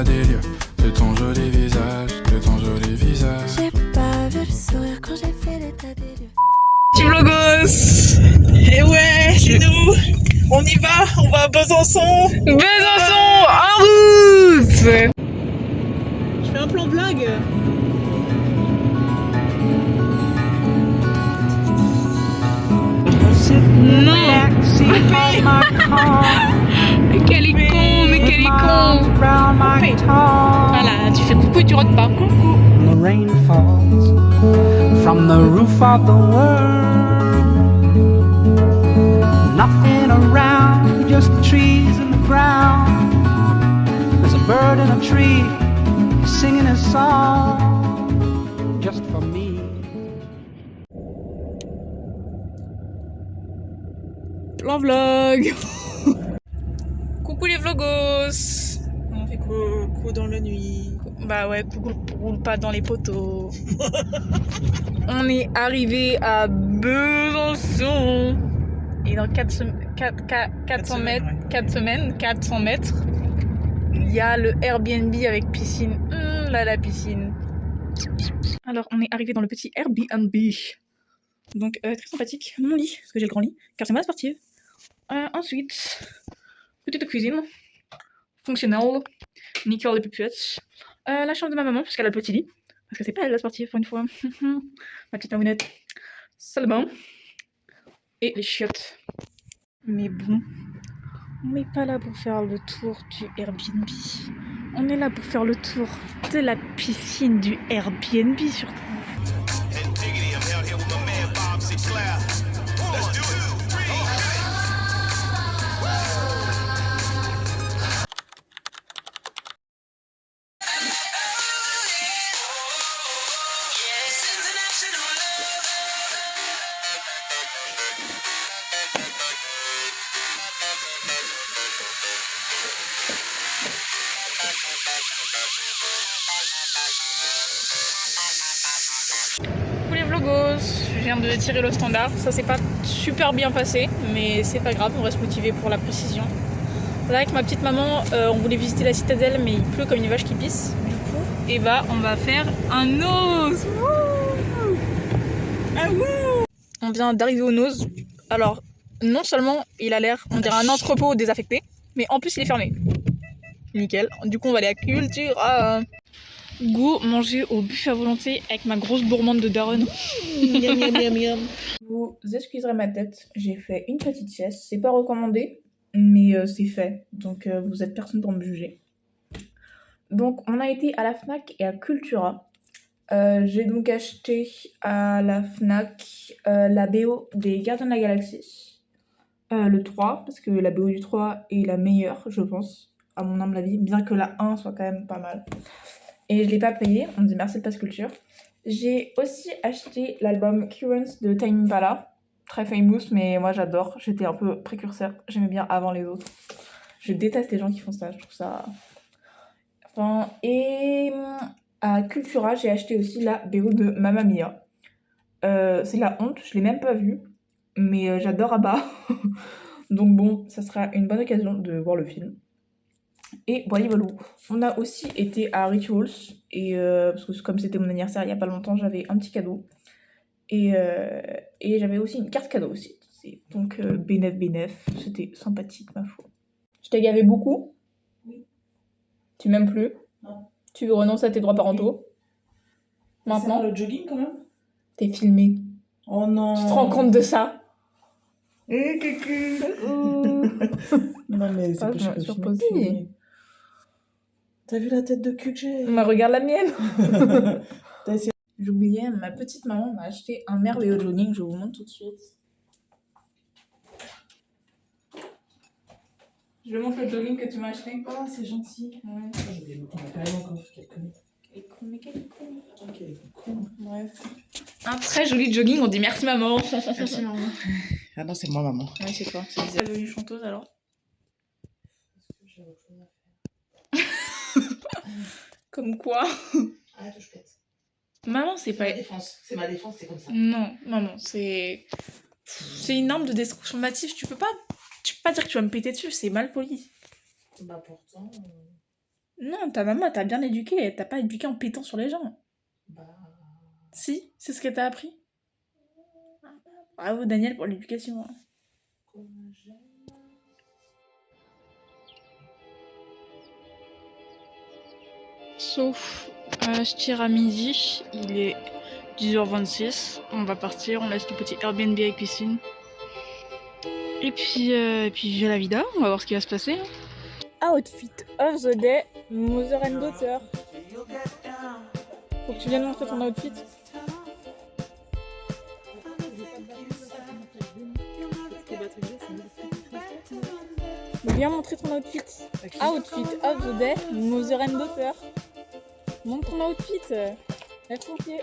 l'état des lieux de ton joli visage, de ton joli visage. J'ai pas vu le sourire quand j'ai fait l'état des lieux. Petit vlogos. Et ouais, c'est nous. On y va, on va à Besançon. Besançon, en route. Je fais un plan blague. Non. Mais quel est con, mais quel est con. Voilà, tu fais coucou et tu rotes pas. Coucou. The rain falls from the roof of the world. Nothing around, just the trees and the ground. There's a bird in a tree singing a song just for me. Plan vlog. Coucou les vlogos. On fait coucou dans la nuit. Bah ouais, coucou roule pas dans les poteaux. On est arrivé à Besançon. Et dans 400 mètres, il y a le Airbnb avec piscine. Là, la piscine. Alors, on est arrivé dans le petit Airbnb. Donc, très sympathique. Mon lit, parce que j'ai le grand lit, car c'est ma sportive. Ensuite, petite cuisine. Fonctionnelle. Nickel les pupettes. La chambre de ma maman, parce qu'elle a le petit lit. Parce que c'est pas elle la sportive, pour une fois. Ma petite mamounette. Salle de bain. Et les chiottes. Mais bon, on n'est pas là pour faire le tour du Airbnb. On est là pour faire le tour de la piscine du Airbnb surtout. Coucou les vlogos, je viens de tirer le standard, ça s'est pas super bien passé, mais c'est pas grave, on reste motivé pour la précision. Là avec ma petite maman, on voulait visiter la citadelle, mais il pleut comme une vache qui pisse. Du coup, et bah on va faire un nose. On vient d'arriver au nose. Alors, non seulement il a l'air, on dirait un entrepôt désaffecté, mais en plus il est fermé. Nickel. Du coup on va aller à culture. Go manger au buffet à volonté avec ma grosse gourmande de daronne. Miam, miam, miam, miam. Vous excuserez ma tête, j'ai fait une petite sieste. C'est pas recommandé, mais c'est fait. Donc vous êtes personne pour me juger. Donc on a été à la Fnac et à Cultura. J'ai donc acheté à la Fnac la BO des Gardiens de la Galaxie. Le 3, parce que la BO du 3 est la meilleure, je pense, à mon humble avis. Bien que la 1 soit quand même pas mal. Et je l'ai pas payé, on me dit merci de Pass Culture. J'ai aussi acheté l'album Currents de Tame Impala, très famous, mais moi j'adore, j'étais un peu précurseur, j'aimais bien avant les autres. Je déteste les gens qui font ça, je trouve ça... Enfin, et à Cultura, j'ai acheté aussi la BO de Mamma Mia. C'est la honte, je l'ai même pas vue, mais j'adore ABBA. Donc bon, ça sera une bonne occasion de voir le film. Et voilà, on a aussi été à Rituals, et parce que comme c'était mon anniversaire il y a pas longtemps, j'avais un petit cadeau. Et j'avais aussi une carte cadeau aussi. Donc bénef, c'était sympathique ma foi. Je t'ai gavé beaucoup? Oui. Tu m'aimes plus? Non. Tu renonces à tes droits parentaux? Maintenant? C'est le jogging quand même? T'es filmé. Oh non. Tu te rends compte de ça? Coucou. Non mais c'est Ah, pas je me surpose. T'as vu la tête de cul que j'ai? Regarde la mienne. T'as essayé... J'oubliais, ma petite maman m'a acheté un merveilleux jogging, je vous montre tout de suite. Je vous montre le jogging que tu m'as acheté. Oh, c'est gentil. Ouais. Je vais mettre ma carrière encore, quelle conne. Elle est con, mais quelle con. Ok, elle est con. Bref. Un très joli jogging, on dit merci maman. Merci maman. Ah non, c'est moi maman. Ouais, c'est toi. C'est bizarre. Jolie chanteuse alors. J'ai autre chose à faire. Comme quoi? Arrête, je pète. Maman, c'est pas... C'est ma défense, c'est comme ça. Non, maman, c'est... C'est une arme de destruction massive, tu peux pas dire que tu vas me péter dessus, c'est mal poli. Bah pourtant... Non, ta maman t'a bien éduqué, elle t'a pas éduqué en pétant sur les gens. Bah. Si, c'est ce qu'elle t'a appris. Bravo Daniel pour l'éducation. Hein. Comme j'aime. Sauf, je tire à midi, il est 10h26, on va partir, on laisse le petit Airbnb avec piscine. Et puis vive la vida, on va voir ce qui va se passer. Outfit of the day, mother and daughter. Faut que tu viennes montrer ton outfit. Viens montrer ton outfit. Outfit of the day, mother and daughter. Montre ton outfit. Lève ton pied.